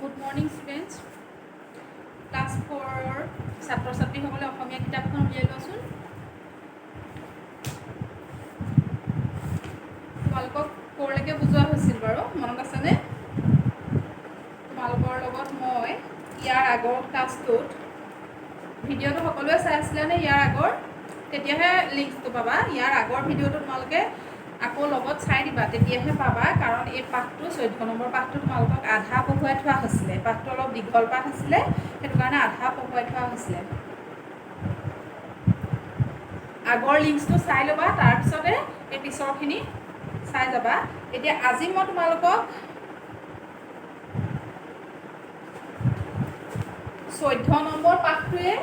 Good morning students. Class 4 ছাত্ৰ ছাত্ৰীসকলে অসমীয়া কিতাপখন উলিয়াই লোৱাচোন। তোমালোকক ক'লৈকে বুজোৱা হৈছিল বাৰু মনত আছেনে? তোমালোকৰ লগত মই ইয়াৰ আগৰ ক্লাছটোত ভিডিঅ'টো সকলোৱে চাই আছিলেনে? ইয়াৰ আগৰ তেতিয়াহে লিংকটো পাবা। ইয়াৰ আগৰ ভিডিঅ'টো তোমালোকে আকৌ লগত চাই দিবা, তেতিয়াহে পাবা। কাৰণ এই পাঠটো 14 নম্বৰ পাঠটো তোমালোকক আধা পঢ়ুৱাই থোৱা হৈছিলে। পাঠটো অলপ দীঘল পাঠ আছিলে, সেইটো কাৰণে আধা পঢ়ুৱাই থোৱা হৈছিলে। আগৰ লিংকটো চাই ল'বা, তাৰপিছতে এই পিছৰখিনি চাই যাবা। এতিয়া আজি মই তোমালোকক 14 নম্বৰ পাঠটোৱে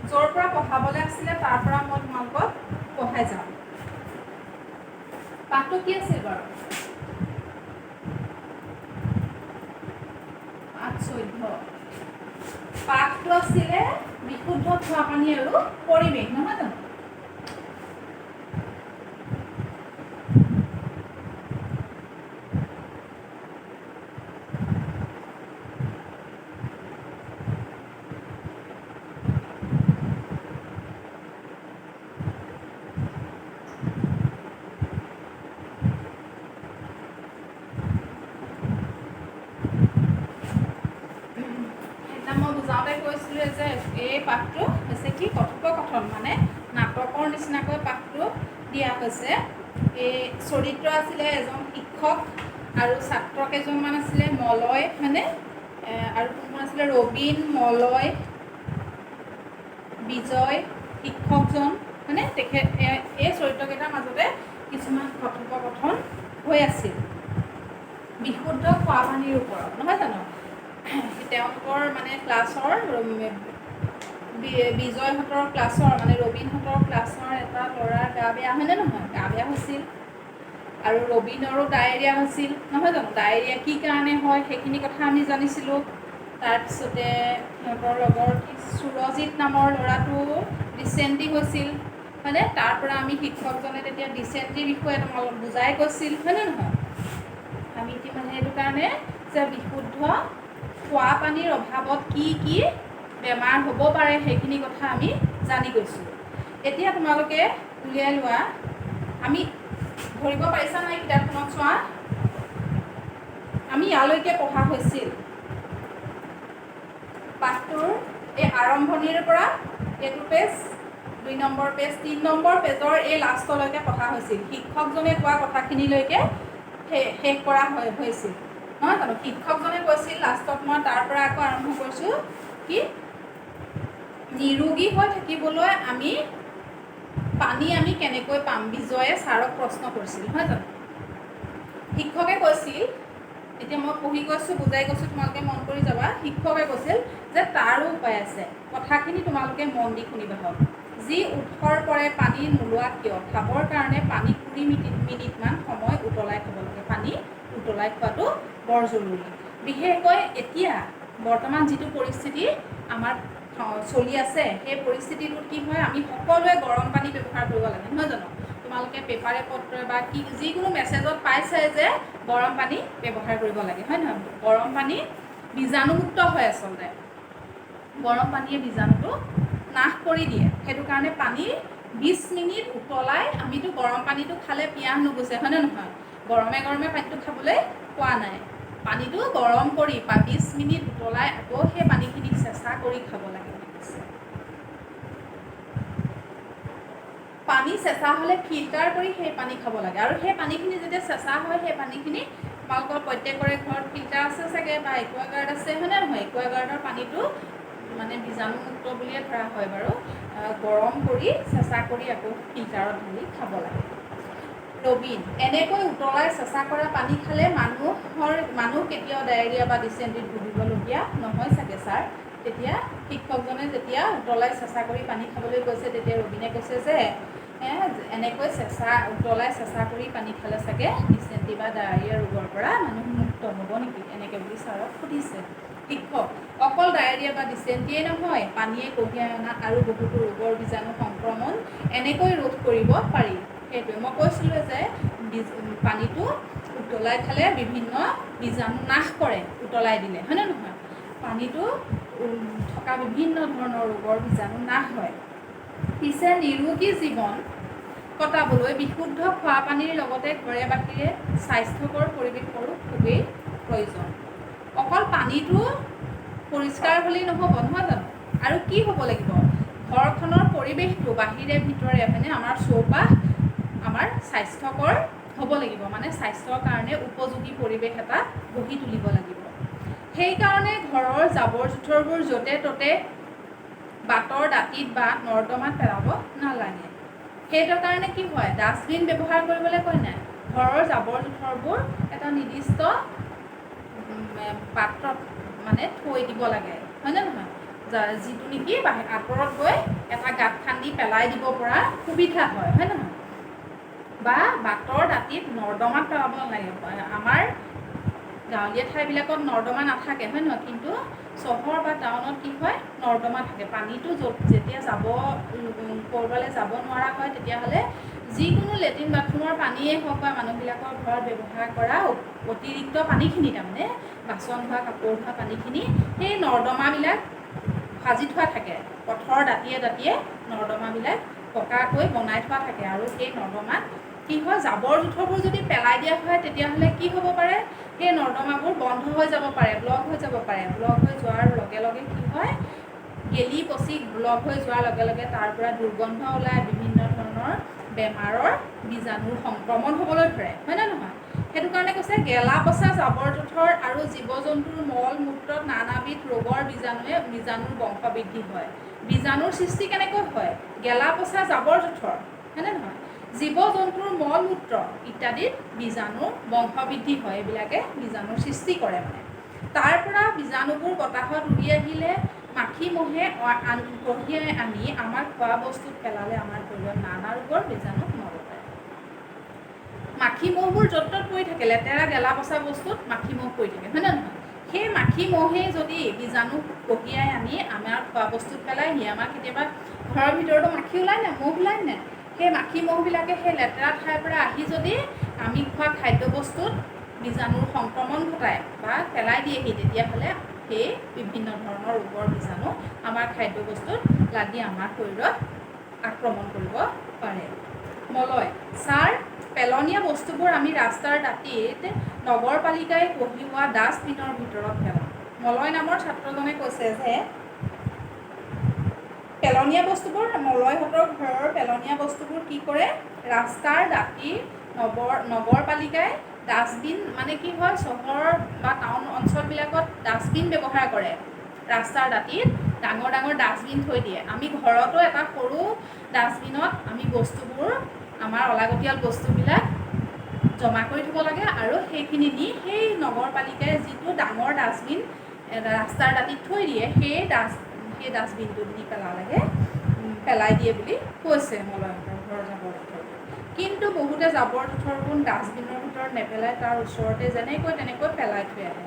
য'ৰ পৰা পঢ়াবলৈ আছিলে তাৰ পৰা মই তোমালোকক পঢ়াই যাম। পাঠটো কি আছিল বাৰু? পাঠ 14। পাঠটো আছিলে বিশুদ্ধ খোৱা পানী আৰু পৰিৱেশ, নহয় জানো? মই বুজাওঁতে কৈছিলোঁ যে এই পাঠটো হৈছে কি কথোপকথন, মানে নাটকৰ নিচিনাকৈ পাঠটো দিয়া হৈছে। এই চৰিত্ৰ আছিলে এজন শিক্ষক আৰু ছাত্ৰ কেইজনমান আছিলে, মলয় হয়নে, আৰু কোন আছিলে ৰবীন, মলয়, বিজয়, শিক্ষকজন হয়নে, তেখেত এই চৰিত্ৰকেইটাৰ মাজতে কিছুমান কথোপকথন হৈ আছিল বিশুদ্ধ খোৱা পানীৰ ওপৰত, নহয় জানো? তেওঁলোকৰ মানে ক্লাছৰ বিজয়হঁতৰ ক্লাছৰ মানে ৰবীনহঁতৰ ক্লাছৰ এটা ল'ৰাৰ গা বেয়া হয়নে নহয়? গা বেয়া হৈছিল আৰু ৰবীনৰো ডায়েৰিয়া হৈছিল, নহয় জানো? ডায়েৰিয়া কি কাৰণে হয় সেইখিনি কথা আমি জানিছিলোঁ। তাৰপিছতে সিহঁতৰ লগৰ সুৰজিত নামৰ ল'ৰাটো ডিচেণ্ট্ৰি হৈছিল হয়নে? তাৰ পৰা আমি শিক্ষকজনে তেতিয়া ডিচেণ্ট্ৰিৰ বিষয়ে তোমালোকক বুজাই কৈছিল, হয়নে নহয়? আমি মানে সেইটো কাৰণে যে বিশুদ্ধ খোৱা পানীৰ অভাৱত কি কি বেমাৰ হ'ব পাৰে সেইখিনি কথা আমি জানি গৈছোঁ। এতিয়া তোমালোকে উলিয়াই লোৱা, আমি ধৰিব পাৰিছা নাই কিতাপখনত? চোৱা, আমি ইয়ালৈকে পঢ়া হৈছিল পাঠটোৰ এই আৰম্ভণিৰ পৰা এইটো পেজ, 2 নম্বৰ পেজ, 3 নম্বৰ পেজৰ এই লাষ্টলৈকে পঢ়া হৈছিল। শিক্ষকজনে কোৱা কথাখিনিলৈকে শেষ কৰা হৈছিল, নহয় জানো? শিক্ষকজনে কৈছিল লাষ্টত, মই তাৰ পৰা আকৌ আৰম্ভ কৰিছোঁ কি নিৰোগী হৈ থাকিবলৈ পানী আমি কেনেকৈ পাম? বিজয়ে ছাৰক প্ৰশ্ন কৰিছিল, নহয় জানো? শিক্ষকে কৈছিল, এতিয়া মই পঢ়ি গৈছোঁ, বুজাই গৈছোঁ, তোমালোকে মন কৰি যাবা। শিক্ষকে কৈছিল যে তাৰো উপায় আছে, কথাখিনি তোমালোকে মন দি শুনিবা হওক। যি উৎসৰ পৰে পানী নোলোৱা কিয়, খাবৰ কাৰণে পানী 20 মিনিটমান সময় উতলাই খাব লাগে। পানী উতলাই খোৱাটো বৰ জৰুৰী। বিশেষকৈ এতিয়া বৰ্তমান যিটো পৰিস্থিতি আমাৰ চলি আছে, সেই পৰিস্থিতিটোত কি হয়, আমি সকলোৱে গৰম পানী ব্যৱহাৰ কৰিব লাগে, নহয় জানো? তোমালোকে পেপাৰে পত্ৰই বা কি যিকোনো মেছেজত পাইছে যে গৰম পানী ব্যৱহাৰ কৰিব লাগে, হয় নহয়? গৰম পানী বীজাণুমুক্ত হয়, আচলতে গৰম পানীয়ে বীজাণুটো নাশ কৰি দিয়ে। সেইটো কাৰণে পানী 20 মিনিট উতলাই, আমিতো গৰম পানীটো খালে পিয়াহ নুগুচে, হয়নে নহয়? গৰমে গৰমে পানীটো খাবলৈ পোৱা নাই। পানীটো গৰম কৰি 20 মিনিট উতলাই আকৌ সেই পানীখিনি চেঁচা কৰি খাব লাগে। পানী চেঁচা হ'লে ফিল্টাৰ কৰি সেই পানী খাব লাগে। আৰু সেই পানীখিনি যেতিয়া চেঁচা হয়, সেই পানীখিনি তোমালোকৰ প্ৰত্যেকৰে ঘৰত ফিল্টাৰ আছে চাগে বা একুৱাগাৰ্ড আছে, হয়নে নহয়? একুৱাগাৰ্ডৰ পানীটো মানে বীজাণুমুক্ত বুলিয়ে ধৰা হয় বাৰু। গৰম কৰি চেঁচা কৰি আকৌ ফিল্টাৰত ঢালি খাব লাগে। ৰবীন, এনেকৈ উতলাই চেঁচা কৰা পানী খালে মানুহ কেতিয়াও ডায়েৰিয়া বা ডিচেণ্ট্ৰিত ভুগিবলগীয়া নহয় চাগে ছাৰ। তেতিয়া শিক্ষকজনে যেতিয়া উতলাই চেঁচা কৰি পানী খাবলৈ কৈছে, তেতিয়া ৰবীনে কৈছে যে এনেকৈ উতলাই চেঁচা কৰি পানী খালে চাগে ডিচেণ্ট্ৰি বা ডায়েৰিয়া ৰোগৰ পৰা মানুহ মুক্ত হ'ব নেকি, এনেকৈ বুলি ছাৰক সুধিছে। শিক্ষক, অকল ডায়েৰিয়া বা ডিচেণ্ট্ৰিয়ে নহয়, পানীয়ে কঢ়িয়াই অনা আৰু বহুতো ৰোগৰ বীজাণু সংক্ৰমণ এনেকৈ ৰোধ কৰিব পাৰি। সেইটোৱে মই কৈছিলোঁ যে পানীটো উতলাই খালে বিভিন্ন বীজাণু নাশ কৰে উতলাই দিলে, হয়নে নহয়? পানীটো থকা বিভিন্ন ধৰণৰ ৰোগৰ বীজাণু নাশ হয়। পিছে নিৰোগী জীৱন কটাবলৈ বিশুদ্ধ খোৱা পানীৰ লগতে ঘৰে বাহিৰে স্বাস্থ্যকৰ পৰিৱেশৰো খুবেই প্ৰয়োজন। অকল পানীটো পৰিষ্কাৰ হ'লেই নহ'ব, নহয় জানো? আৰু কি হ'ব লাগিব? ঘৰখনৰ পৰিৱেশটো বাহিৰে ভিতৰে মানে আমাৰ চৌপাশ আমাৰ স্বাস্থ্যকৰ হ'ব লাগিব, মানে স্বাস্থ্যৰ কাৰণে উপযোগী পৰিৱেশ এটা গঢ়ি তুলিব লাগিব। সেইকাৰণে ঘৰৰ জাবৰ জোঁথৰবোৰ য'তে ত'তে বাটৰ দাঁতিত বা নৰ্দমাত পেলাব নালাগে। সেইটো কাৰণে কি হয়, ডাষ্টবিন ব্যৱহাৰ কৰিবলৈ কয় নাই, ঘৰৰ জাবৰ জোঁথৰবোৰ এটা নিৰ্দিষ্ট পাত্ৰত মানে থৈ দিব লাগে, হয়নে নহয়? যিটো নেকি আঁতৰত গৈ এটা গাঁত খান্দি পেলাই দিব পৰা সুবিধা হয়, হয় নহয়? বা বাটৰ দাঁতিত নৰ্দমাত পেলাব নালাগে। আমাৰ গাঁৱলীয়া ঠাইবিলাকত নৰ্দমা নাথাকে, হয় নহয়? কিন্তু চহৰ বা টাউনত কি হয়, নৰ্দমা থাকে। পানীটো যেতিয়া ক'ৰবালৈ যাব নোৱাৰা হয়, তেতিয়াহ'লে যিকোনো লেট্ৰিন বাথৰুমৰ পানীয়েই হওক বা মানুহবিলাকৰ ঘৰত ব্যৱহাৰ কৰা অতিৰিক্ত পানীখিনি, তাৰমানে বাচন ধোৱা কাপোৰ ধোৱা পানীখিনি সেই নৰ্দমাবিলাক সাজি থোৱা থাকে। পথৰ দাঁতিয়ে দাঁতিয়ে নৰ্দমাবিলাক পকাকৈ বনাই থোৱা থাকে। আৰু সেই নৰ্দমাত কি হয়, জাবৰ জোঁথৰবোৰ যদি পেলাই দিয়া হয়, তেতিয়াহ'লে কি হ'ব পাৰে, সেই নৰ্দমাবোৰ বন্ধ হৈ যাব পাৰে, ব্লক হৈ যাব পাৰে। ব্লক হৈ যোৱাৰ লগে লগে কি হয়, গেলি পচি ব্লক হৈ যোৱাৰ লগে লগে তাৰ পৰা দুৰ্গন্ধ ওলাই, বিভিন্ন ধৰণৰ বেমাৰৰ বীজাণুৰ সংক্ৰমণ হ'বলৈ ধৰে, হয়নে নহয়? সেইটো কাৰণে কৈছে গেলা পচা জাবৰ জোঁথৰ আৰু জীৱ জন্তুৰ মল মূত্ৰত নানাবিধ ৰোগৰ বীজাণুৰ বংশ বৃদ্ধি হয়। বীজাণুৰ সৃষ্টি কেনেকৈ হয়? গেলা পচা জাবৰ জোঁথৰ, হয়নে নহয়? জীৱ জন্তুৰ মল মূত্ৰ ইত্যাদিত বীজাণুৰ বংশ বৃদ্ধি হয়। এইবিলাকে বীজাণুৰ সৃষ্টি কৰে। মানে তাৰ পৰা বীজাণুবোৰ বতাহত উৰি আহিলে মাখি মহে কঢ়িয়াই আনি আমাৰ খোৱা বস্তুত পেলালে আমাৰ শৰীৰত নানা ৰোগৰ বীজাণু সোমাব পাৰে। মাখি মহবোৰ য'ত ত'ত পৰি থাকে, লেতেৰা গেলা পচা বস্তুত মাখি মহ পৰি থাকে, হয়নে নহয়? সেই মাখি মহে যদি বীজাণু কঢ়িয়াই আনি আমাৰ খোৱা বস্তুত পেলাইহি, আমাৰ কেতিয়াবা ঘৰৰ ভিতৰতো মাখি ওলাই নাই, মহ ওলাই নাই, সেই মাখি মহবিলাকে সেই লেতেৰা ঠাইৰ পৰা আহি যদি আমি খোৱা খাদ্যবস্তুত বীজাণুৰ সংক্ৰমণ ঘটায় বা পেলাই দিয়েহি, তেতিয়াহ'লে সেই বিভিন্ন ধৰণৰ ৰোগৰ বীজাণু আমাৰ খাদ্যবস্তুত লাগি আমাৰ শৰীৰত আক্ৰমণ কৰিব পাৰে। মলয় ছাৰ, পেলনীয়া বস্তুবোৰ আমি ৰাস্তাৰ দাঁতিত নগৰপালিকাই কঢ়িওৱা ডাষ্টবিনৰ ভিতৰত পেলাওঁ। মলয় নামৰ ছাত্ৰজনে কৈছে যে পেলনীয়া বস্তুবোৰ, মলয়হঁতৰ ঘৰৰ পেলনীয়া বস্তুবোৰ কি কৰে, ৰাস্তাৰ দাঁতি নগৰপালিকাই ডাষ্টবিন, মানে কি হয়, চহৰ বা টাউন অঞ্চলবিলাকত ডাষ্টবিন ব্যৱহাৰ কৰে। ৰাস্তাৰ দাঁতিত ডাঙৰ ডাঙৰ ডাষ্টবিন থৈ দিয়ে। আমি ঘৰতো এটা সৰু ডাষ্টবিনত আমি বস্তুবোৰ, আমাৰ অলাগতিয়াল বস্তুবিলাক জমা কৰি থ'ব লাগে, আৰু সেইখিনি নি সেই নগৰপালিকাই যিটো ডাঙৰ ডাষ্টবিন ৰাস্তাৰ দাঁতিত থৈ দিয়ে, সেই ডাষ্টবিনটোত দি পেলাই দিয়ে বুলি কৈছে মলয়হঁতৰ ঘৰৰ জাবৰ জোঁথৰ। কিন্তু বহুতে জাবৰ জোঁথৰবোৰ ডাষ্টবিনৰ ভিতৰত নেপেলাই তাৰ ওচৰতে যেনেকৈ তেনেকৈ পেলাই থৈ আহে।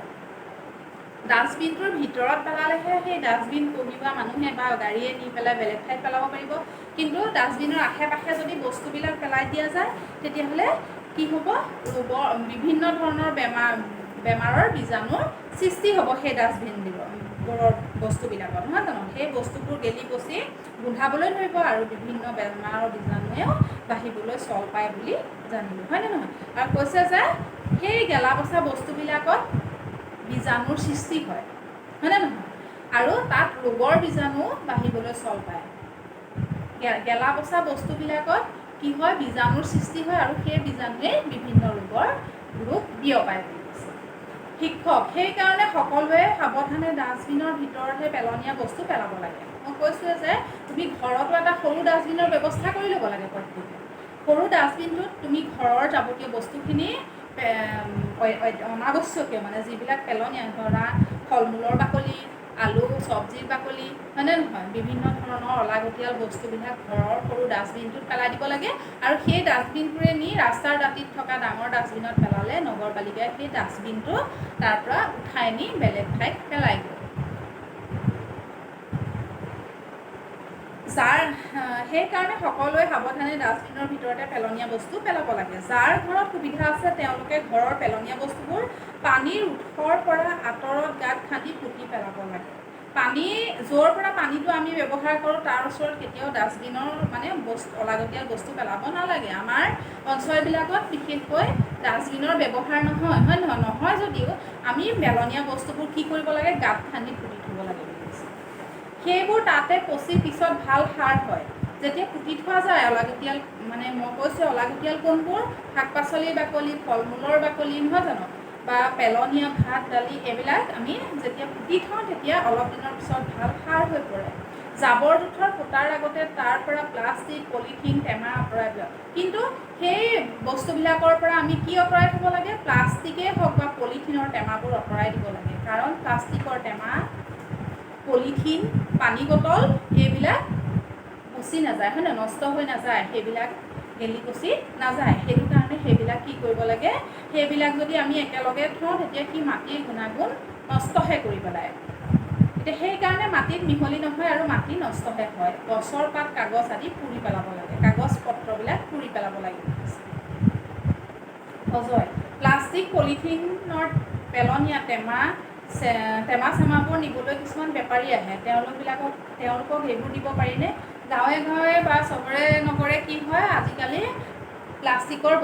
ডাষ্টবিনটোৰ ভিতৰত পেলালেহে সেই ডাষ্টবিন কঢ়িওৱা মানুহে বা গাড়ীয়ে নি পেলাই বেলেগ ঠাইত পেলাব পাৰিব। কিন্তু ডাষ্টবিনৰ আশে পাশে যদি বস্তুবিলাক পেলাই দিয়া যায়, তেতিয়াহ'লে কি হ'ব, বিভিন্ন ধৰণৰ বেমাৰৰ বীজাণুৰ সৃষ্টি হ'ব সেই ডাষ্টবিনবোৰৰ বস্তুবিলাকত, নহয় জানো? সেই বস্তুবোৰ গেলি পচি গোন্ধাবলৈ ধৰিব আৰু বিভিন্ন বেমাৰৰ বীজাণুৱেও বাঢ়িবলৈ চল পায় বুলি জানিলোঁ, হয়নে নহয়? আৰু কৈছে যে সেই গেলা পচা বস্তুবিলাকত বীজাণুৰ সৃষ্টি হয়, হয়নে নহয়? আৰু তাত ৰোগৰ বীজাণু বাঢ়িবলৈ চল পায়। গেলা পচা বস্তুবিলাকত কি হয়, বীজাণুৰ সৃষ্টি হয়, আৰু সেই বীজাণুৱে বিভিন্ন ৰোগ বিয়পায় বুলি কৈছে। শিক্ষক, সেইকাৰণে সকলোৱে সাৱধানে ডাষ্টবিনৰ ভিতৰতহে পেলনীয়া বস্তু পেলাব লাগে। মই কৈছোঁৱে যে তুমি ঘৰতো এটা সৰু ডাষ্টবিনৰ ব্যৱস্থা কৰি ল'ব লাগে। প্ৰত্যেকে সৰু ডাষ্টবিনটোত তুমি ঘৰৰ যাৱতীয় বস্তুখিনি, অনাৱশ্যকীয় মানে যিবিলাক পেলনীয়া, ধৰা ফল মূলৰ বাকলি, আলু চব্জিৰ বাকলি, হয়নে নহয়, বিভিন্ন ধৰণৰ অলাগতিয়াল বস্তুবিলাক ঘৰৰ সৰু ডাষ্টবিনটোত পেলাই দিব লাগে। আৰু সেই ডাষ্টবিনটোৰে নি ৰাস্তাৰ দাঁতিত থকা ডাঙৰ ডাষ্টবিনত পেলালে নগৰপালিকাই সেই ডাষ্টবিনটো তাৰ পৰা উঠাই নি বেলেগ ঠাইত পেলাই দিয়ে। সেইকাৰণে সকলোৱে সাৱধানে ডাষ্টবিনৰ ভিতৰতে পেলনীয়া বস্তু পেলাব লাগে। যাৰ ঘৰত সুবিধা আছে তেওঁলোকে ঘৰৰ পেলনীয়া বস্তুবোৰ পানীৰ উৎসৰ পৰা আঁতৰত গাঁত খান্দি পুতি পেলাব লাগে। পানী য'ৰ পৰা পানীটো আমি ব্যৱহাৰ কৰোঁ তাৰ ওচৰত কেতিয়াও ডাষ্টবিনৰ অলাগতিয়াল বস্তু পেলাব নালাগে। আমাৰ অঞ্চলবিলাকত বিশেষকৈ ডাষ্টবিনৰ ব্যৱহাৰ নহয়, হয় নহয় যদিও আমি পেলনীয়া বস্তুবোৰ কি কৰিব লাগে, গাঁত খান্দি পুতি থ'ব লাগে। সেইবোৰ তাতে পচি পিছত ভাল সাৰ হয়। যেতিয়া পুতি থোৱা যায় অলাগতিয়াল মই কৈছোঁ অলাগতিয়াল কোনবোৰ, শাক পাচলিৰ বাকলি, ফল মূলৰ বাকলি, নহয় জানো, বা পেলনীয়া ভাত দালি, এইবিলাক আমি যেতিয়া পুতি থওঁ তেতিয়া অলপ দিনৰ পিছত ভাল সাৰ হৈ পৰে। জাবৰ জোঁথৰ পোতাৰ আগতে তাৰ পৰা প্লাষ্টিক, পলিথিন, টেমা আঁতৰাই দিয়ক। কিন্তু সেই বস্তুবিলাকৰ পৰা আমি কি আঁতৰাই থ'ব লাগে, প্লাষ্টিকেই হওক বা পলিথিনৰ টেমাবোৰ আঁতৰাই দিব লাগে। কাৰণ প্লাষ্টিকৰ টেমা, পলিথিন, পানী বটল এইবিলাক পচি নাযায়, হয় নহয়, নষ্ট হৈ নাযায়, সেইবিলাক গেলি পচি নাযায়। সেইটো কাৰণে সেইবিলাক কি কৰিব লাগে, সেইবিলাক যদি আমি একেলগে থওঁ তেতিয়া সি মাটিৰ গুণাগুণ নষ্টহে কৰি পেলায়। এতিয়া সেইকাৰণে মাটিত মিহলি নহয় আৰু মাটি নষ্টহে হয়। গছৰ পাত, কাগজ আদি পুৰি পেলাব লাগে, কাগজ পত্ৰবিলাক পুৰি পেলাব লাগে। অজয়, প্লাষ্টিক পলিথিনৰ পেলনীয়া টেমা চেমাবোৰ নিবলৈ কিছুমান বেপাৰী আহে, তেওঁলোকক সেইবোৰ দিব পাৰিনে? গাঁৱে গাঁৱে বা চহৰে নগৰে কি হয়, আজিকালি প্লাষ্টিকৰ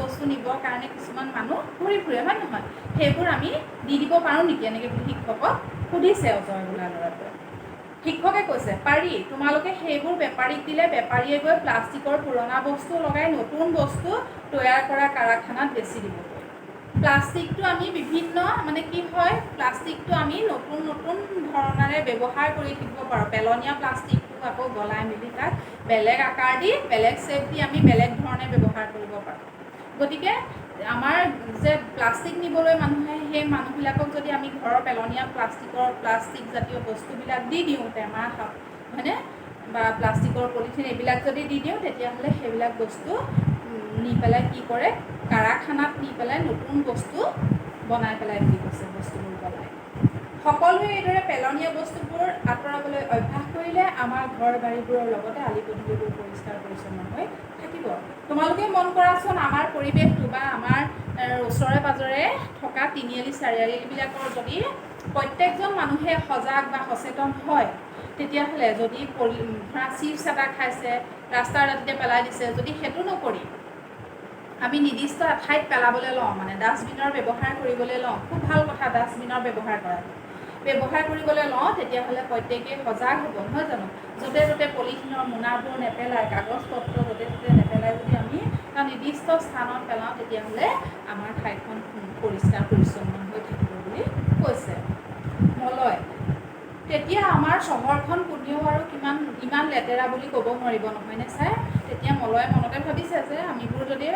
বস্তু নিবৰ কাৰণে কিছুমান মানুহ ঘূৰি ফুৰে, হয় নহয়, সেইবোৰ আমি দি দিব পাৰোঁ নেকি এনেকৈ বুলি শিক্ষকক সুধিছে অজয় বোলা ল'ৰাটোৱে। শিক্ষকে কৈছে পাৰি, তোমালোকে সেইবোৰ বেপাৰীক দিলে বেপাৰীয়ে গৈ প্লাষ্টিকৰ পুৰণা বস্তু লগাই নতুন বস্তু তৈয়াৰ কৰা কাৰখানাত বেচি দিবগৈ। প্লাষ্টিকটো আমি বিভিন্ন কি হয়, প্লাষ্টিকটো আমি নতুন নতুন ধৰণেৰে ব্যৱহাৰ কৰি থাকিব পাৰোঁ। পেলনীয়া প্লাষ্টিকটো আকৌ গলাই মেলি তাক বেলেগ আকাৰ দি, বেলেগ শ্বেপ দি আমি বেলেগ ধৰণে ব্যৱহাৰ কৰিব পাৰোঁ। গতিকে আমাৰ যে প্লাষ্টিক নিবলৈ মানুহে, সেই মানুহবিলাকক যদি আমি ঘৰৰ পেলনীয়া প্লাষ্টিক জাতীয় বস্তুবিলাক দি দিওঁ, টেমা হয়নে, বা প্লাষ্টিকৰ পলিথিন এইবিলাক যদি দি দিওঁ, তেতিয়াহ'লে সেইবিলাক বস্তু নি পেলাই কি কৰে, কাৰখানাত নি পেলাই নতুন বস্তু বনাই পেলাই বুলি কৈছে, বস্তুবোৰ বনাই। সকলোৱে এইদৰে পেলনীয়া বস্তুবোৰ আঁতৰাবলৈ অভ্যাস কৰিলে আমাৰ ঘৰ বাৰীবোৰৰ লগতে আলি পদূলিবোৰ পৰিষ্কাৰ পৰিচ্ছন্ন হৈ থাকিব। তোমালোকে মন কৰাচোন, আমাৰ পৰিৱেশটো বা আমাৰ ওচৰে পাঁজৰে থকা তিনিআলি চাৰিআলিবিলাকৰ যদি প্ৰত্যেকজন মানুহে সজাগ বা সচেতন হয়, তেতিয়াহ'লে যদি ধৰা চিপছ এটা খাইছে ৰাস্তাৰ দাঁতিতে পেলাই দিছে, যদি সেইটো নকৰি আমি নিৰ্দিষ্ট ঠাইত পেলাবলৈ লওঁ, ডাষ্টবিনৰ ব্যৱহাৰ কৰিবলৈ লওঁ, খুব ভাল কথা ডাষ্টবিনৰ ব্যৱহাৰ কৰিবলৈ লওঁ, তেতিয়াহ'লে প্ৰত্যেকেই সজাগ হ'ব, নহয় জানো। য'তে ত'তে পলিথিনৰ মোনাবোৰ নেপেলাই, কাগজ পত্ৰ য'তে ত'তে নেপেলাই যদি আমি এটা নিৰ্দিষ্ট স্থানত পেলাওঁ, তেতিয়াহ'লে আমাৰ ঠাইখন পৰিষ্কাৰ পৰিচ্ছন্ন হৈ থাকিব বুলি কৈছে। মলয়, তেতিয়া আমাৰ চহৰখন কোনেও আৰু ইমান লেতেৰা বুলি ক'ব নোৱাৰিব, নহয়নে ছাৰ? তেতিয়া মলয়ে মনতে ভাবিছে যে আমিবোৰ যদি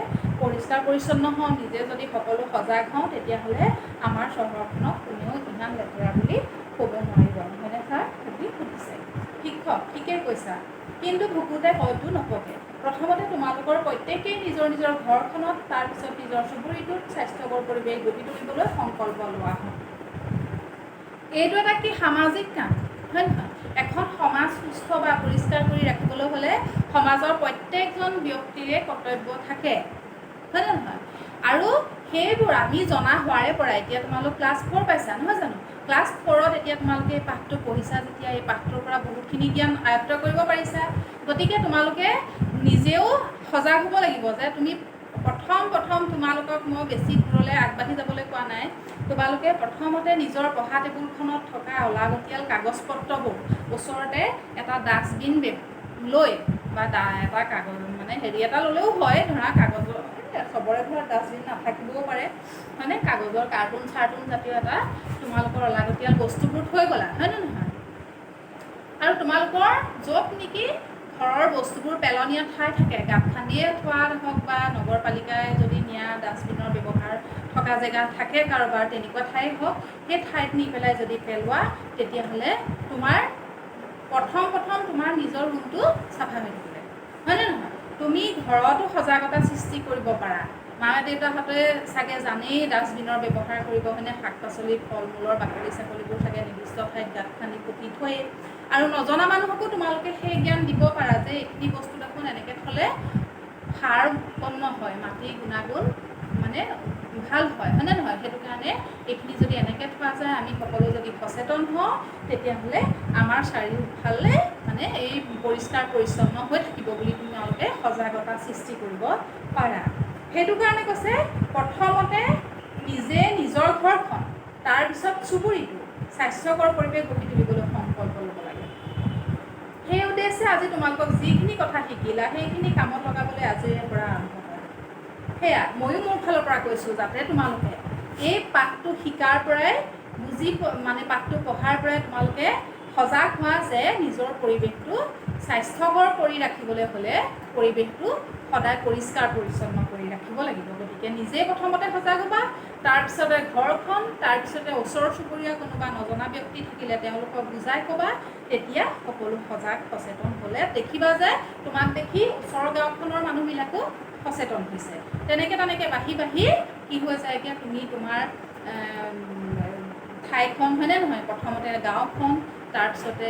পৰিষ্কাৰ পৰিচ্ছন্ন হওঁ, নিজে যদি সকলো সজাগ হওঁ, তেতিয়াহ'লে আমাৰ চহৰখনক কোনেও ইমান লেতেৰা বুলি ক'ব নোৱাৰিব, নহয়নে ছাৰ? বুলি সুধিছে। শিক্ষক, ঠিকেই কৈছা, কিন্তু ভুকুতে হয়তো নপকে। প্ৰথমতে তোমালোকৰ প্ৰত্যেকেই নিজৰ নিজৰ ঘৰখনত, তাৰপিছত নিজৰ চুবুৰীটোত স্বাস্থ্যকৰ পৰিৱেশ গঢ়ি তুলিবলৈ সংকল্প লোৱা হয়। এইটো এটা কি সামাজিক কাম, হয় নহয়? এখন সমাজ সুস্থ বা পৰিষ্কাৰ কৰি ৰাখিবলৈ হ'লে সমাজৰ প্ৰত্যেকজন ব্যক্তিৰে কৰ্তব্য থাকে, হয় নে নহয়? আৰু সেইবোৰ আমি জনা হোৱাৰে পৰা, এতিয়া তোমালোক ক্লাছ 4 পাইছা, নহয় জানো? ক্লাছ 4ত এতিয়া তোমালোকে এই পাঠটো পঢ়িছা যেতিয়া, এই পাঠটোৰ পৰা বহুতখিনি জ্ঞান আয়ত্ত কৰিব পাৰিছা। গতিকে তোমালোকে নিজেও সজাগ হ'ব লাগিব যে তুমি প্ৰথম তোমালোকক মই বেছি দূৰলৈ আগবাঢ়ি যাবলৈ কোৱা নাই। তোমালোকে প্ৰথমতে নিজৰ পঢ়া টেবুলখনত থকা অলাগতিয়াল কাগজ পত্ৰবোৰ ওচৰতে এটা ডাষ্টবিন লৈ বা এটা কাগজ এটা ল'লেও হয়, ধৰা কাগজৰ চবৰে ঘৰত ডাষ্টবিন নাথাকিবও পাৰে, হয়নে? কাগজৰ কাৰ্টুন জাতীয় এটা তোমালোকৰ অলাগতিয়াল বস্তুবোৰ থৈ গ'লা, হয় নে নহয়? আৰু তোমালোকৰ য'ত নেকি ঘৰৰ বস্তুবোৰ পেলনীয়া ঠাই থাকে, গাঁত খান্দিয়ে থোৱা হওক বা নগৰপালিকাই যদি নিয়া ডাষ্টবিনৰ ব্যৱহাৰ থকা জেগা থাকে কাৰোবাৰ, তেনেকুৱা ঠাই হওক, সেই ঠাইত নি পেলাই যদি পেলোৱা, তেতিয়াহ'লে তোমাৰ প্ৰথম তোমাৰ নিজৰ ৰুমটো চাফা হৈ থাকিলে, হয় নে নহয়? তুমি ঘৰতো সজাগতা সৃষ্টি কৰিব পাৰা, মা দেউতাহঁতে চাগে জানেই ডাষ্টবিনৰ ব্যৱহাৰ কৰিব হয়নে, শাক পাচলি ফল মূলৰ বাকলি চাকলিবোৰ চাগে নিৰ্দিষ্ট ঠাইত গাঁত খান্দি পুতি থয়েই, আৰু নজনা মানুহকো তোমালোকে সেই জ্ঞান দিব পাৰা যে এইখিনি বস্তু দেখোন এনেকৈ থ'লে সাৰ উৎপন্ন হয়, মাটিৰ গুণাগুণ মানে ভাল হয় হয়নে নহয়। সেইটো কাৰণে এইখিনি যদি এনেকৈ থোৱা যায়, আমি সকলো যদি সচেতন হওঁ তেতিয়াহ'লে আমাৰ চাৰিওফালে মানে এই পৰিষ্কাৰ পৰিচ্ছন্ন হৈ থাকিব বুলি তোমালোকে সজাগতা সৃষ্টি কৰিব পাৰা। সেইটো কাৰণে কৈছে প্ৰথমতে নিজে নিজৰ ঘৰখন, তাৰপিছত চুবুৰীটো স্বাস্থ্যকৰ পৰিৱেশ গঢ়ি তুলিবলৈ সংকল্প ল'ব লাগে। সেই উদ্দেশ্যে আজি তোমালোকক যিখিনি কথা শিকিলা সেইখিনি কামত লগাবলৈ আজিৰে পৰা আৰম্ভ কৰা। সেয়া ময়ো মোৰ ফালৰ পৰা কৈছোঁ যাতে তোমালোকে এই পাঠটো শিকাৰ পৰাই বুজি মানে পাঠটো পঢ়াৰ পৰাই তোমালোকে সজাগ হোৱা যে নিজৰ পৰিৱেশটো স্বাস্থ্যকৰ কৰি ৰাখিবলৈ হ'লে পৰিৱেশটো সদায় পৰিষ্কাৰ পৰিচ্ছন্ন কৰি ৰাখিব লাগিব। গতিকে নিজে প্ৰথমতে সজাগ হ'বা, তাৰপিছতে ঘৰখন, তাৰপিছতে ওচৰ চুবুৰীয়া কোনোবা নজনা ব্যক্তি থাকিলে তেওঁলোকক বুজাই ক'বা। তেতিয়া সকলো সজাগ সচেতন হ'লে দেখিবা যে তোমাক দেখি ওচৰৰ গাঁওখনৰ মানুহবিলাকো সচেতন হৈছে। তেনেকৈ বাঢ়ি কি হৈ যায়গৈ, তুমি তোমাৰ ঠাইখন হয়নে নহয়, প্ৰথমতে গাঁওখন, তাৰপিছতে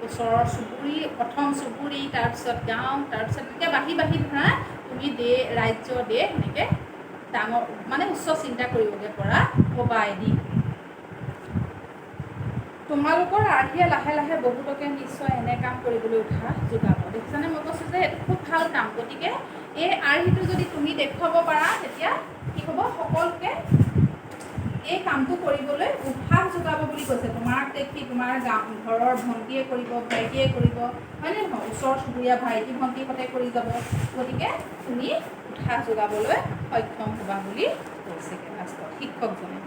ওচৰৰ চুবুৰী, প্ৰথম চুবুৰী, তাৰপিছত গাঁও, তাৰপিছত এনেকৈ বাঢ়ি ধৰা তুমি ৰাজ্য দেশ এনেকৈ ডাঙৰ মানে উচ্চ চিন্তা কৰিবগৈ পৰা হ'বা এদিন। তোমালোকৰ আৰ্হিয়ে লাহে লাহে বহুতকে নিশ্চয় এনে কাম কৰিবলৈ উৎসাহ যোগাব। দেখিছানে, মই কৈছোঁ যে এইটো খুব ভাল কাম। গতিকে এই আৰ্হিটো যদি তুমি দেখুৱাব পাৰা তেতিয়া কি হ'ব, সকলোকে এই কামটো কৰিবলৈ উৎসাহ যোগাব বুলি কৈছে। তোমাক দেখি তোমাৰ ঘৰৰ ভণ্টীয়ে কৰিব, ভাইটিয়ে কৰিব হয়নে নহয়, ওচৰ চুবুৰীয়া ভাইটি ভণ্টিহঁতে কৰি যাব। গতিকে তুমি উৎসাহ যোগাবলৈ সক্ষম হ'বা বুলি কৈছেগৈ লাষ্টত শিক্ষকজনে।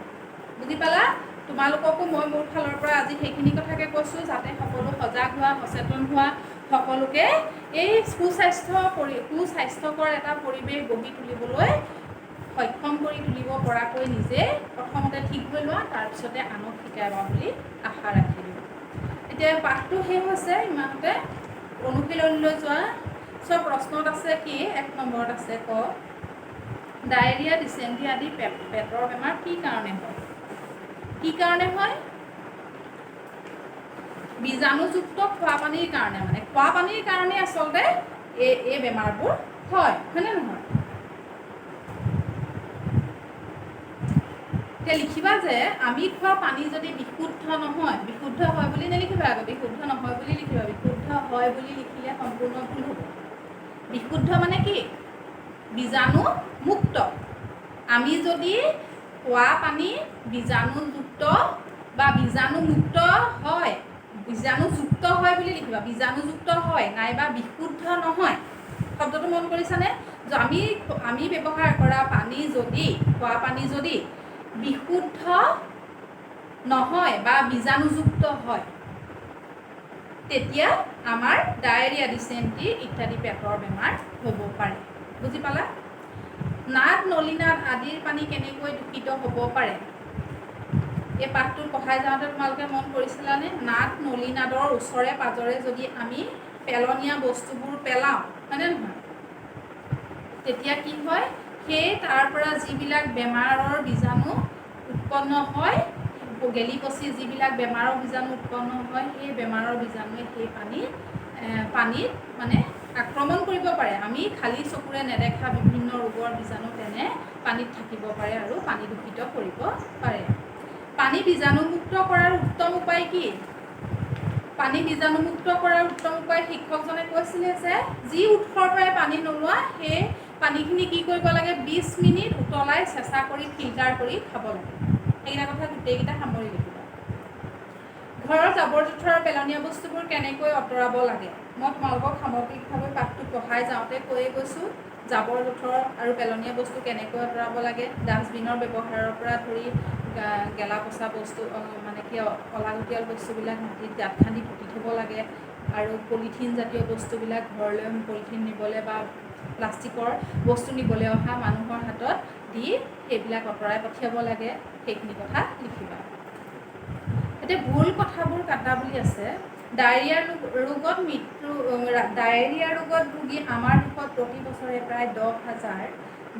বুজি পালা? তোমালোককো মই মোৰ ফালৰ পৰা আজি সেইখিনি কথাকে কৈছোঁ যাতে সকলো সজাগ হোৱা, সচেতন হোৱা, সকলোকে এই সুস্বাস্থ্যকৰ এটা পৰিৱেশ গঢ়ি তুলিবলৈ সক্ষম কৰি তুলিব পৰাকৈ নিজে প্ৰথমতে ঠিক হৈ লোৱা, তাৰপিছতে আনক শিকাবা বুলি আশা ৰাখিলোঁ। এতিয়া পাঠটো শেষ হৈছে, ইমানতে অনুশীলনলৈ যোৱা। চব প্ৰশ্নত আছে কি, 1 নম্বৰত আছে ক ডায়েৰিয়া, ডিচেণ্ট্ৰি আদি পেটৰ বেমাৰ কি কাৰণে হয়? কি কাৰণে হয়? বীজাণুযুক্ত খোৱা পানীৰ কাৰণে, মানে খোৱা পানীৰ কাৰণে আচলতে এই বেমাৰবোৰ হয়, হয়নে নহয়? এতিয়া লিখিবা যে আমি খোৱা পানী যদি বিশুদ্ধ নহয়, বিশুদ্ধ হয় বুলি নিলিখিবা আকৌ, বিশুদ্ধ নহয় বুলি লিখিবা। বিশুদ্ধ হয় বুলি লিখিলে সম্পূৰ্ণ ভুল হ'ব। বিশুদ্ধ মানে কি? বীজাণুমুক্ত। আমি যদি খোৱা পানী বীজাণুযুক্ত বা বীজাণুমুক্ত হয়, বীজাণুযুক্ত হয় বুলি লিখিবা, বীজাণুযুক্ত হয় নাইবা বিশুদ্ধ নহয়। শব্দটো মন কৰিছানে? যে আমি ব্যৱহাৰ কৰা পানী যদি, খোৱা পানী যদি বিশুদ্ধ নহয় বা বীজাণুযুক্ত হয়, তেতিয়া আমাৰ ডায়েৰিয়া, ডিচেণ্ট্ৰি ইত্যাদি পেটৰ বেমাৰ হ'ব পাৰে। বুজি পালা? নাক, নলীনাদ আদিৰ পানী কেনেকৈ দূষিত হ'ব পাৰে? এই পাঠটো পঢ়াই যাওঁতে তোমালোকে মন কৰিছিলানে? নাক নলীনাদৰ ওচৰে পাজৰে যদি আমি পেলনীয়া বস্তুবোৰ পেলাওঁ হয়নে নহয়, তেতিয়া কি হয়, সেই তাৰ পৰা যিবিলাক বেমাৰৰ বীজাণু উৎপন্ন হয়, গেলি পচি যিবিলাক বেমাৰৰ বীজাণু উৎপন্ন হয়, সেই বেমাৰৰ বীজাণুৱে সেই পানীত মানে আক্ৰমণ কৰিব পাৰে। আমি খালী চকুৰে নেদেখা বিভিন্ন ৰোগৰ বীজাণু তেনে পানীত থাকিব পাৰে আৰু পানী দূষিত কৰিব পাৰে। পানী বীজাণুমুক্ত কৰাৰ উত্তম উপায় কি? পানী বীজাণুমুক্ত কৰাৰ উত্তম উপায় শিক্ষকজনে কৈছিলে যে যি উৎসৰ পৰাই পানী নোলোৱা সেই পানীখিনি কি কৰিব লাগে, 20 মিনিট উতলাই চেঁচা কৰি ফিল্টাৰ কৰি খাব লাগে। সেইকেইটা কথা গোটেইকেইটা সামৰি লিখিবা। ঘৰৰ জাবৰ জোথৰ আৰু পেলনীয়া বস্তুবোৰ কেনেকৈ আঁতৰাব লাগে? মই তোমালোকক সামগ্ৰিকভাৱে পাঠটো পঢ়াই যাওঁতে কৈয়ে গৈছোঁ। জাবৰ জোথৰ আৰু পেলনীয়া বস্তু কেনেকৈ আঁতৰাব লাগে, ডাষ্টবিনৰ ব্যৱহাৰৰ পৰা ধৰি গেলা পচা বস্তু মানে কি অলাগতিয়াল বস্তুবিলাক মাটিত গাঁত খান্দি পুতি থ'ব লাগে, আৰু পলিথিন জাতীয় বস্তুবিলাক ঘৰলৈ পলিথিন নিবলৈ বা প্লাষ্টিকৰ বস্তু নিবলৈ অহা মানুহৰ হাতত দি সেইবিলাক আঁতৰাই পঠিয়াব লাগে। সেইখিনি কথা লিখিবা। এতিয়া ভুল কথাবোৰ কাটা বুলি আছে, ডায়েৰিয়া ৰোগত ৰোগী আমাৰ দেশত প্ৰতি বছৰে প্ৰায়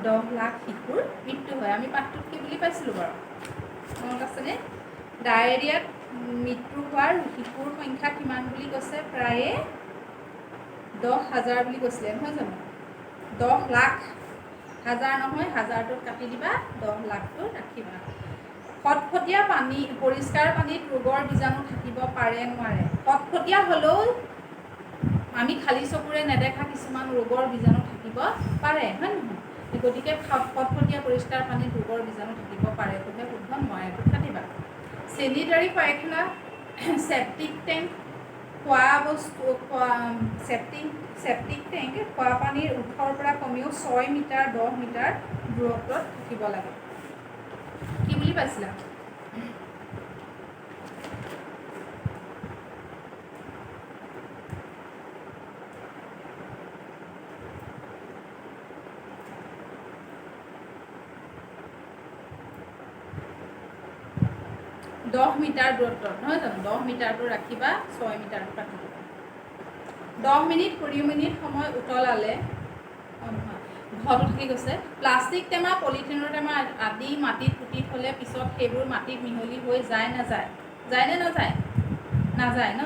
10 লাখ শিশুৰ মৃত্যু হয়। আমি পাঠটোত কি বুলি পাইছিলোঁ বাৰু মনত আছেনে? ডায়েৰিয়াত মৃত্যু হোৱাৰ শিশুৰ সংখ্যা কিমান বুলি কৈছে? প্ৰায়ে 10,000 বুলি কৈছিলে নহয় জানো? 10 লাখ, হাজাৰ নহয়, হাজাৰটোত কাটি দিবা, 10 লাখটো ৰাখিবা। ফটফটীয়া পানী, পৰিষ্কাৰ পানীত ৰোগৰ বীজাণু থাকিব পাৰে নোৱাৰে? ফটফটীয়া হ'লেও আমি খালী চকুৰে নেদেখা কিছুমান ৰোগৰ বীজাণু থাকিব পাৰে, হয় নহয়? গতিকে ফটফটীয়া পৰিষ্কাৰ পানীত ৰোগৰ বীজাণু থাকিব পাৰে, তোহে শুদ্ধ, নোৱাৰেটোত কাটিবা। চেনিটাৰী পায়খানা, চেপ্টিক টেংক, খোৱা বস্তু, চেপ্টিক টেংক খোৱা পানীৰ উৎসৰ পৰা কমেও 6 মিটাৰ 10 মিটাৰ দূৰত্বত থাকিব লাগে। কি বুলি পাইছিলা? দহ মিটাৰ দূৰত্বত নহয় জানো? 10 মিটাৰটো ৰাখিবা, 6 মিটাৰটো কাটি দিবা। 10 মিনিট 20 মিনিট সময় উতলালে, ঘৰটো থাকি গৈছে। প্লাষ্টিক টেমা, পলিথিনৰ টেমা আদি মাটিত পুতি থ'লে পিছত সেইবোৰ মাটিত মিহলি হৈ যায় নাযায়? যায় নে নাযায়? নাযায় ন?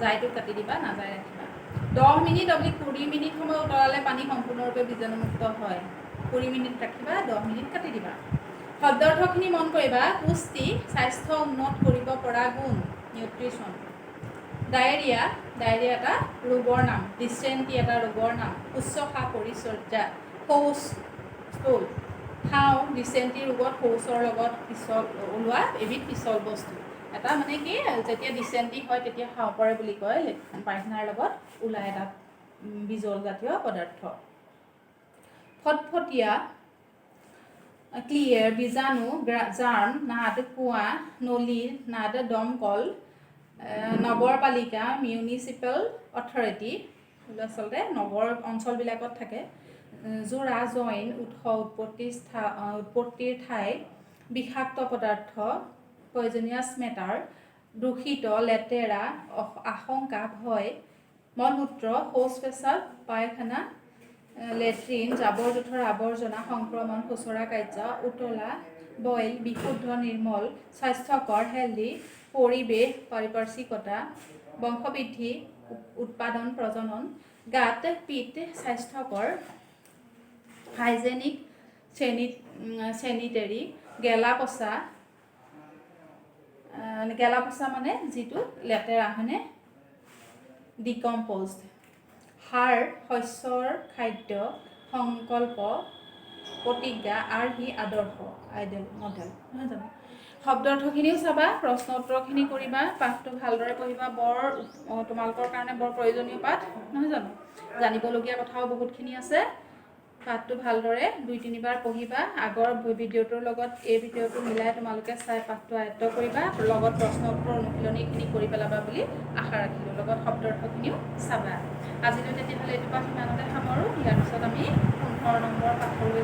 যায়টোত কাটি দিবা, নাযায় ৰাখিবা। 10 মিনিট / 20 মিনিট সময় উতলালে পানী সম্পূৰ্ণৰূপে বীজাণুমুক্ত হয়। 20 মিনিট ৰাখিবা, 10 মিনিট কাটি দিবা। শব্দাৰ্থখিনি মন কৰিবা। পুষ্টি, স্বাস্থ্য উন্নত কৰিব পৰা গুণ, নিউট্ৰিশ্যন। ডায়েৰিয়া এটা ৰোগৰ নাম। ডিচেণ্ট্ৰি এটা ৰোগৰ নাম। উচ্চশা পৰিচৰ্যা, শৌচ, ষ্টুল। খাওঁ, ডিচেণ্ট্ৰি ৰোগত শৌচৰ লগত ওলোৱা এবিধ পিছল বস্তু। এটা মানে কি, যেতিয়া ডিচেণ্ট্ৰি হয় তেতিয়া খাব পাৰে বুলি কয়, পায়খানাৰ লগত ওলাই এটা বিজল জাতীয় পদাৰ্থ। ফটফটীয়া, ক্লিয়াৰ, বীজাণু, জাৰ্ম, নাদ, কুঁৱা, নলী, নাদ, দমকল, নগৰপালিকা, মিউনিচিপেল অথৰিটি, আচলতে নগৰ অঞ্চলবিলাকত থাকে। যোৰা, জইন, উৎস, উৎপত্তিৰ ঠাই, বিষাক্ত পদাৰ্থ, পয়জনিয়াছ মেটাৰ, দূষিত, লেতেৰা, আশংকা, ভয়, মলমূত্ৰ, শৌচ পেচাব, পায়খানা, লেট্ৰিন, জাবৰ জোঁথৰ আৱৰ্জনা, সংক্ৰমণ, খুচৰা কাৰ্য, উতলা, বইল, বিশুদ্ধ, নিৰ্মল, স্বাস্থ্যকৰ, হেল্ডি, পৰিৱেশ, পাৰিপাৰ্শ্বিকতা, বংশবৃদ্ধি, উৎপাদন, প্ৰজনন, গাত, পিত্ত, স্বাস্থ্যকৰ, হাইজেনিক, চেনিটেৰী, গেলা পচা মানে যিটো লেতেৰা, হয়নে? ডিকম্প'জড। সাৰ, শস্যৰ খাদ্য, সংকল্প, প্ৰতিজ্ঞা, আৰ্হি, আদৰ্শ, আইডেল, মডেল, নহয় জানো? শব্দাৰ্থখিনিও চাবা, প্ৰশ্ন উত্তৰখিনি কৰিবা, পাঠটো ভালদৰে পঢ়িবা। তোমালোকৰ কাৰণে বৰ প্ৰয়োজনীয় পাঠ, নহয় জানো? জানিবলগীয়া কথাও বহুতখিনি আছে। পাঠটো ভালদৰে 2-3 বাৰ পঢ়িবা। আগৰ ভিডিঅ'টোৰ লগত এই ভিডিঅ'টো মিলাই তোমালোকে চাই পাঠটো আয়ত্ব কৰিবা, লগত প্ৰশ্ন উত্তৰ অনুশীলনীখিনি কৰি পেলাবা বুলি আশা ৰাখিলোঁ। লগত শব্দাৰ্থখিনিও চাবা। আজিলৈ তেতিয়াহ'লে এইটো পাঠ ইমানতে সামৰোঁ। ইয়াৰ পিছত আমি 15 নম্বৰ পাঠলৈ